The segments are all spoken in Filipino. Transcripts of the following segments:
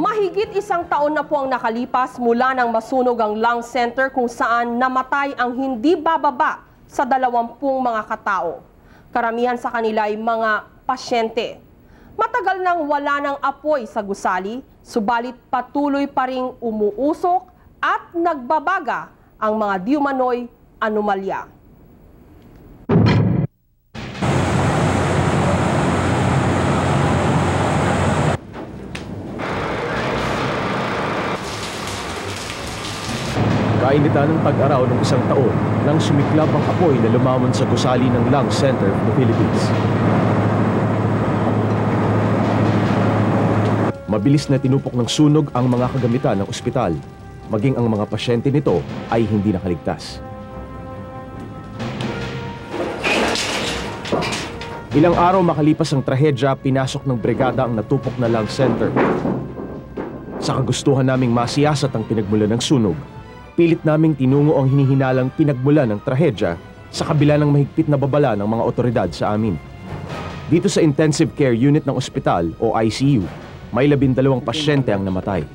Mahigit isang taon na po ang nakalipas mula nang masunog ang lung center kung saan namatay ang hindi bababa sa 20 mga katao. Karamihan sa kanila ay mga pasyente. Matagal nang wala ng apoy sa gusali, subalit patuloy pa ring umuusok at nagbabaga ang mga diumanoy anomalya. Kainitan ng tag-araw ng isang taon nang sumiklab ang apoy na lumamon sa gusali ng Lung Center of the Philippines. Mabilis na tinupok ng sunog ang mga kagamitan ng ospital, maging ang mga pasyente nito ay hindi nakaligtas. Ilang araw makalipas ang trahedya, pinasok ng brigada ang natupok na Lung Center. Sa kagustuhan naming masiyasat ang pinagmulan ng sunog, pilit naming tinungo ang hinihinalang pinagmulan ng trahedya sa kabila ng mahigpit na babala ng mga otoridad sa amin. Dito sa Intensive Care Unit ng ospital o ICU, may 12 pasyente ang namatay.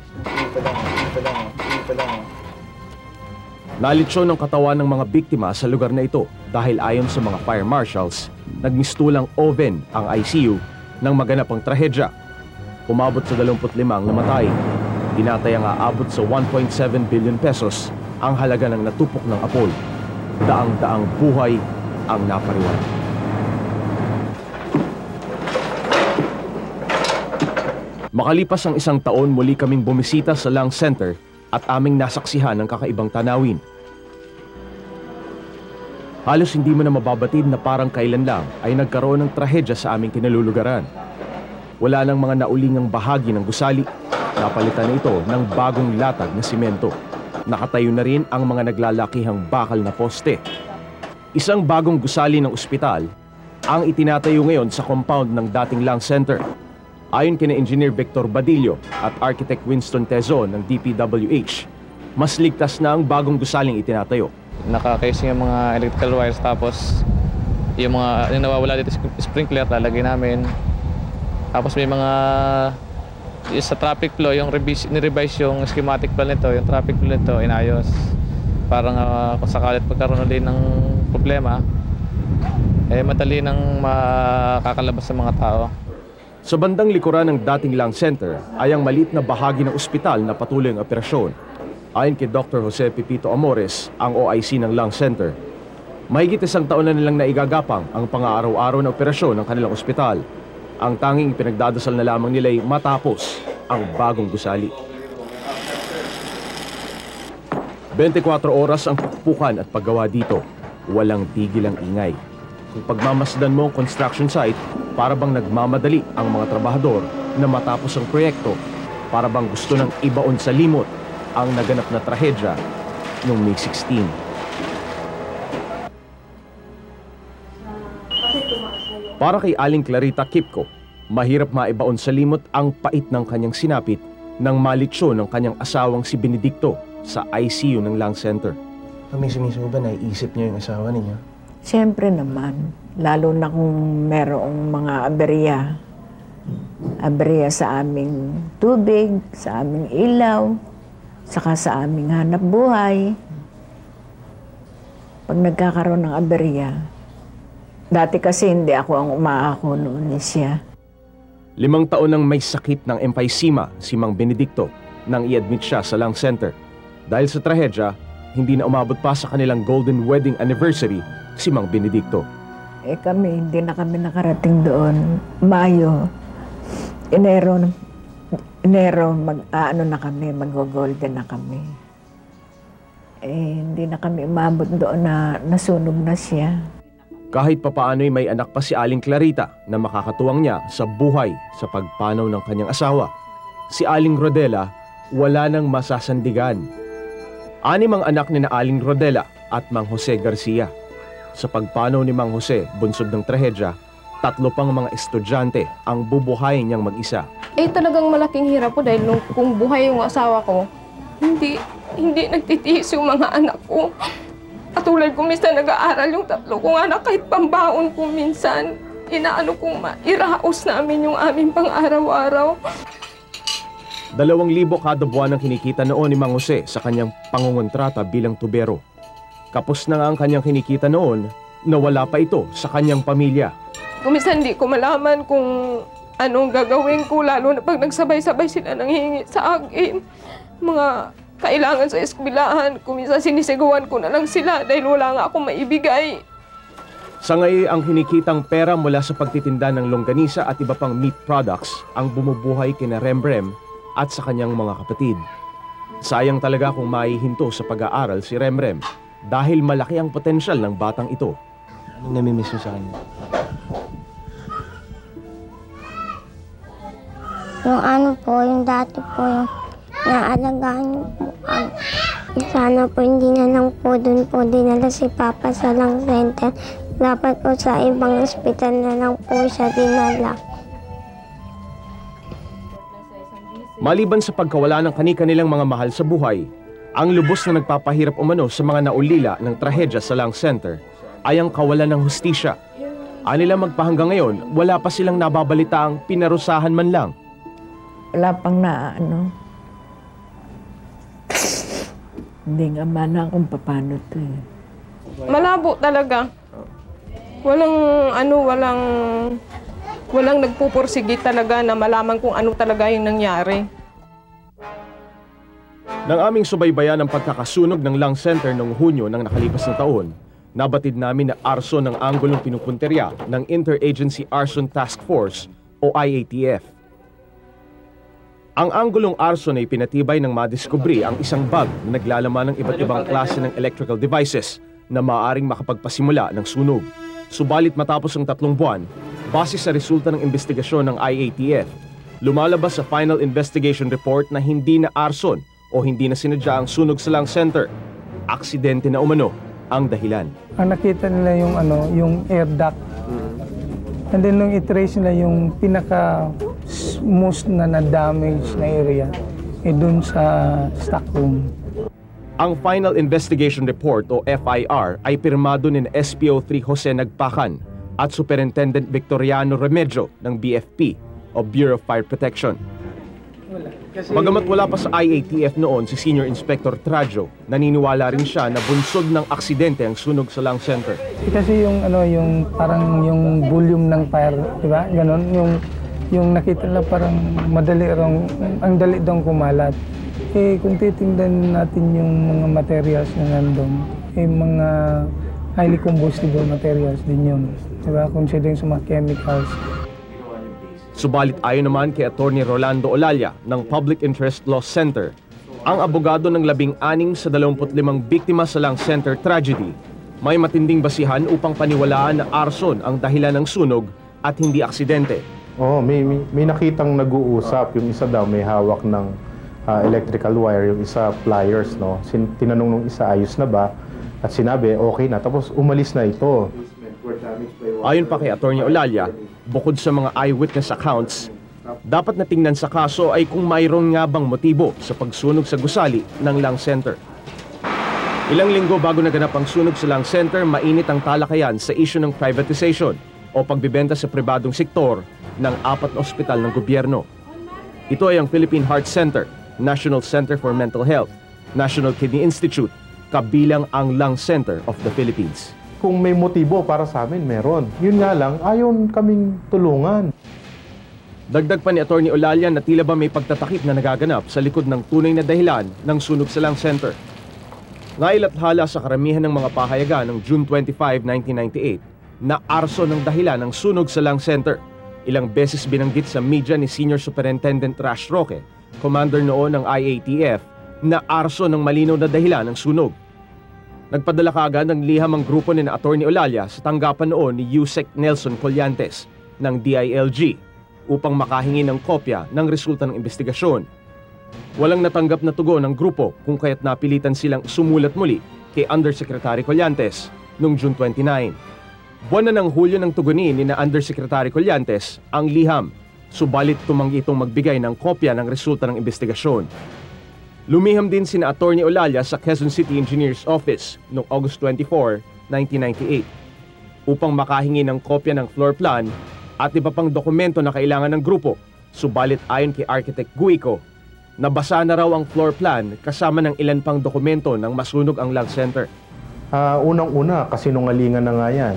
Nalitsyon ng katawan ng mga biktima sa lugar na ito dahil ayon sa mga fire marshals, nagmistulang oven ang ICU nang maganap ang trahedya. Umabot sa 25 ang namatay. Tinatayang aabot sa 1.7 billion pesos ang halaga ng natupok ng apoy. Daang-daang buhay ang napariwan. Makalipas ang isang taon, muli kaming bumisita sa Lung Center at aming nasaksihan ng kakaibang tanawin. Halos hindi mo na mababatid na parang kailan lang ay nagkaroon ng trahedya sa aming kinalulugaran. Wala nang mga naulingang bahagi ng gusali. Napalitan na ito ng bagong latag na simento. Nakatayo na rin ang mga naglalakihang bakal na poste. Isang bagong gusali ng ospital ang itinatayo ngayon sa compound ng dating Lung Center. Ayon kina Engineer Victor Badillo at Architect Winston Tezon ng DPWH, mas ligtas na ang bagong gusaling itinatayo. Naka-casing yung mga electrical wires, tapos yung mga nawawala dito sprinkler lalagay namin. Tapos may mga sa traffic flow, yung ni-revise yung schematic plan nito, yung traffic flow nito inayos. Parang kung sakalit magkaroon din ng problema, madali nang makakalabas sa mga tao. Sa bandang likuran ng dating Lung Center ay ang maliit na bahagi ng ospital na patuloy ang operasyon. Ayon kay Dr. Jose Pipito Amores, ang OIC ng Lung Center, mahigit isang taon na nilang naigagapang ang pang-araw-araw na operasyon ng kanilang ospital. Ang tanging pinagdadasal na lamang nila ay matapos ang bagong gusali. 24 oras ang pukpukan at paggawa dito. Walang tigil ang ingay. Kung pagmamasdan mo ang construction site, para bang nagmamadali ang mga trabahador na matapos ang proyekto, para bang gusto nang ibaon sa limot ang naganap na trahedya noong May 16. Para kay Aling Clarita Kipko, mahirap maibaon sa limot ang pait ng kanyang sinapit nang malitsyo ng kanyang asawang si Benedicto sa ICU ng Lung Center. Minsan ba naiisip niyo yung asawa ninyo? Siyempre naman, lalo na kung merong mga aberya. Aberya sa aming tubig, sa aming ilaw, saka sa aming hanap buhay. Pag nagkakaroon ng aberya, dati kasi hindi ako ang umaako noon ni siya. 5 taon nang may sakit ng emphysema si Mang Benedicto nang i-admit siya sa Lung Center. Dahil sa trahedya, hindi na umabot pa sa kanilang golden wedding anniversary si Mang Benedicto. Hindi na kami nakarating doon. Mayo, Enero mag-golden na kami. Hindi na kami umabot doon na nasunog na siya. Kahit papaano'y may anak pa si Aling Clarita na makakatuwang niya sa buhay sa pagpanaw ng kanyang asawa. Si Aling Rodela, wala nang masasandigan. 6 ang anak ni na Aling Rodela at Mang Jose Garcia. Sa pagpanaw ni Mang Jose, bunsod ng trahedya, 3 pang mga estudyante ang bubuhayin niyang mag-isa. Talagang malaking hirap po dahil kung buhay yung asawa ko, hindi nagtitiis yung mga anak ko. Katulad ko, minsan nag-aaral yung 3 kong anak, kahit pambaon ko minsan, inaano kong mairaos namin yung aming pang-araw-araw. 2,000 kada buwan ang kinikita noon ni Mang Jose sa kanyang pangungontrata bilang tubero. Kapos na nga ang kanyang kinikita noon, nawala pa ito sa kanyang pamilya. Kuminsan hindi ko malaman kung anong gagawin ko, lalo na pag nagsabay-sabay sila nanghihingi sa akin. Mga kailangan sa eskwelahan, kuminsan sinisigawan ko na lang sila dahil wala nga akong maibigay. Sa ngayon, ang kinikitang pera mula sa pagtitinda ng longganisa at iba pang meat products ang bumubuhay kina Remrem at sa kanyang mga kapatid. Sayang talaga kung maihinto sa pag-aaral si Remrem dahil malaki ang potensyal ng batang ito. Anong namimiss mo sa kanya? Yung ano po, yung dati po, yung naalagaan niyo po. Sana po hindi na lang po doon po dinala si Papa sa Lung Center. Dapat po sa ibang ospital na lang po siya dinala. Maliban sa pagkawala ng kani-kanilang mga mahal sa buhay, ang lubos na nagpapahirap umano sa mga naulila ng trahedya sa Lung Center ay ang kawalan ng hustisya. Anila magpahanggang ngayon, wala pa silang nababalitaang pinarusahan man lang. Wala pang hindi nga mana kung paano to eh. Malabo talaga. Walang nagpupursige talaga na malaman kung ano talaga yung nangyari. Nang aming subaybayan ang pagkakasunog ng Lung Center noong Hunyo ng nakalipas na taon, nabatid namin na arson ng anggulong pinupunterya ng Interagency Arson Task Force o IATF. Ang anggulong arson ay pinatibay ng madiskubri ang isang bag na naglalaman ng iba't ibang klase ng electrical devices na maaaring makapagpasimula ng sunog. Subalit matapos ang 3 buwan, base sa resulta ng investigasyon ng IATF, lumalabas sa final investigation report na hindi na arson o hindi na sinadya ang sunog sa Lung Center. Aksidente na umano ang dahilan. Ang nakita nila yung air duct. And then nung i-trace nila yung pinaka most na na-damage na area dun sa stockroom. Ang Final Investigation Report o FIR ay pirmado ni SPO3 Jose Nagpakan at Superintendent Victoriano Remedio ng BFP o Bureau of Fire Protection. Bagamat wala pa sa IATF noon si Senior Inspector Trajo, naniniwala rin siya na bunsod ng aksidente ang sunog sa Lung Center. Kasi yung parang yung volume ng fire, di ba? Ganon, yung nakita nila parang ang dali daw kumalat. Kung titingnan natin yung mga materials na nandun, mga highly combustible materials din yun. Diba? Considering sa mga chemicals. Subalit ayon naman kay Attorney Rolando Olalla ng Public Interest Law Center, ang abogado ng 16 sa 25 biktima sa Lung Center tragedy, may matinding basihan upang paniwalaan na arson ang dahilan ng sunog at hindi aksidente. May nakitang nag-uusap. Yung isa daw may hawak ng electrical wire, yung isa pliers, no? Tinanong nung isa, ayos na ba? At sinabi, okay na. Tapos umalis na ito. Ayon pa kay Attorney Olalla, bukod sa mga eyewitness accounts, dapat na tingnan sa kaso ay kung mayroon nga bang motibo sa pagsunog sa gusali ng Lung Center. Ilang linggo bago naganap ang sunog sa Lung Center, mainit ang talakayan sa issue ng privatization o pagbibenta sa pribadong sektor ng 4 na ospital ng gobyerno. Ito ay ang Philippine Heart Center, National Center for Mental Health, National Kidney Institute, kabilang ang Lung Center of the Philippines. Kung may motibo para sa amin, meron. Yun nga lang, ayon kaming tulungan. Dagdag pa ni Attorney Olalla na tila ba may pagtatakip na nagaganap sa likod ng tunay na dahilan ng sunog sa Lung Center. Nailathala sa karamihan ng mga pahayagan ng June 25, 1998 na arson ng dahilan ng sunog sa Lung Center. Ilang beses binanggit sa media ni Senior Superintendent Rash Roque, commander noon ng IATF, na arson ng malinaw na dahilan ng sunog. Nagpadala kaagad ng liham ang grupo ni Attorney Olalla sa tanggapan noon ni Yusek Nelson Collantes ng DILG upang makahingi ng kopya ng resulta ng investigasyon. Walang natanggap na tugon ng grupo kung kaya't napilitan silang sumulat muli kay Undersecretary Collantes noong June 29. Buwan na ng Hulyo ng tugunin ni Undersecretary Collantes ang liham, subalit tumanggi itong magbigay ng kopya ng resulta ng investigasyon. Lumiham din sina Attorney Olalla sa Quezon City Engineers Office noong August 24, 1998 upang makahingi ng kopya ng floor plan at iba pang dokumento na kailangan ng grupo. Subalit ayon kay Architect Guico, Nabasa na raw ang floor plan kasama ng ilan pang dokumento nang masunog ang Lang Center. Unang-una, kasinungalingan na nga yan.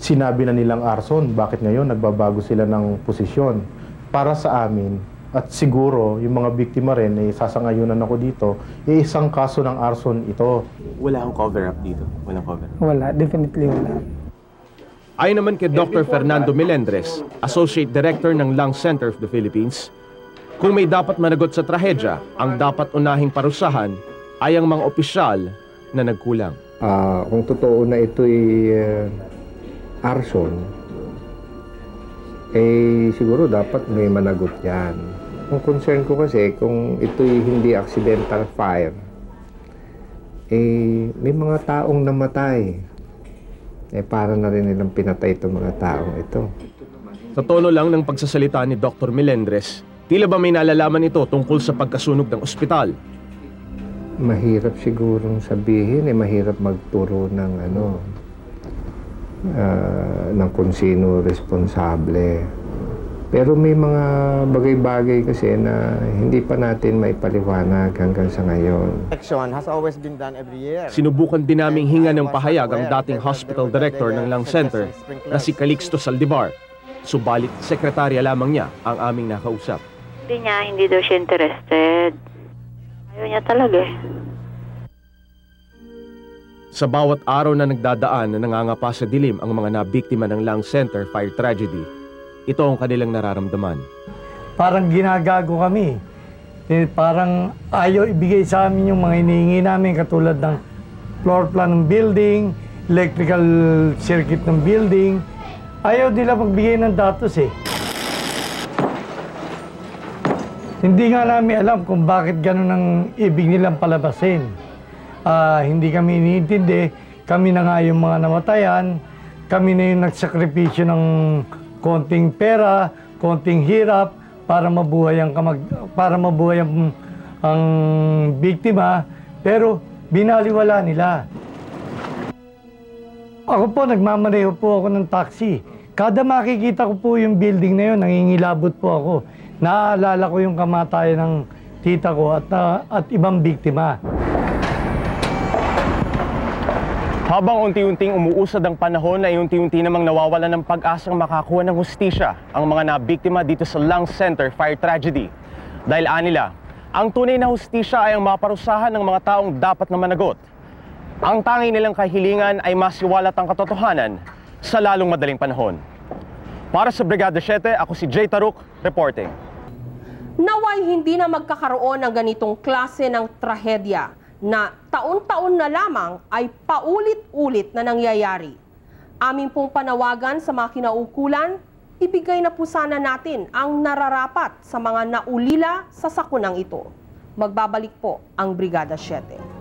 Sinabi na nilang arson, bakit ngayon nagbabago sila ng posisyon? Para sa amin, at siguro yung mga biktima rin, sasangayunan ako dito, isang kaso ng arson ito. Wala akong cover-up dito. Walang cover-up. Wala, definitely wala. Ayon naman kay Dr. Fernando Melendres, Associate Director ng Lung Center of the Philippines, kung may dapat managot sa trahedya, ang dapat unahing parusahan ay ang mga opisyal na nagkulang. Kung totoo na ito'y arson, siguro dapat may managot yan. Ang concern ko kasi, kung ito'y hindi accidental fire, may mga taong namatay. Para na rin nilang pinatay itong mga taong ito. Sa tono lang ng pagsasalita ni Dr. Melendres, tila ba may nalalaman ito tungkol sa pagkasunog ng ospital? Mahirap sigurong sabihin, mahirap magturo ng ng kung sino responsable. Pero may mga bagay-bagay kasi na hindi pa natin maipaliwanag hanggang sa ngayon. Sinubukan din naming hinga ng pahayag ang dating hospital director ng Lung Center na si Calixto Saldivar. Subalit, sekretarya lamang niya ang aming nakausap. Hindi daw siya interested. Ayaw niya talaga eh. Sa bawat araw na nagdadaan na nangangapa sa dilim ang mga nabiktima ng Lung Center fire tragedy, ito ang kanilang nararamdaman. Parang ginagago kami. Parang ayaw ibigay sa amin yung mga hinihingi namin katulad ng floor plan ng building, electrical circuit ng building. Ayaw nila magbigay ng datos eh. Hindi nga namin alam kung bakit ganun ang ibig nilang palabasin. Hindi kami iniintindi. Kami na nga yung mga namatayan. Kami na yung nagsakripisyo ng konting pera, konting hirap para mabuhay ang biktima, pero binaliwala nila. Ako po, nagmamaneho po ako ng taxi. Kada makikita ko po yung building na yun, nangingilabot po ako. Naaalala ko yung kamatayan ng tita ko at ibang biktima. Habang unti-unting umuusad ang panahon ay unti-unti namang nawawalan ng pag-asang makakuha ng hustisya ang mga nabiktima dito sa Lung Center fire tragedy. Dahil anila, ang tunay na hustisya ay ang maparusahan ng mga taong dapat na managot. Ang tangi nilang kahilingan ay masiwalat ang katotohanan sa lalong madaling panahon. Para sa Brigada 7, ako si Jay Taruk, reporting. Naway hindi na magkakaroon ng ganitong klase ng trahedya na taon-taon na lamang ay paulit-ulit na nangyayari. Amin pong panawagan sa mga kinaukulan, ibigay na po sana natin ang nararapat sa mga naulila sa sakunang ito. Magbabalik po ang Brigada 7.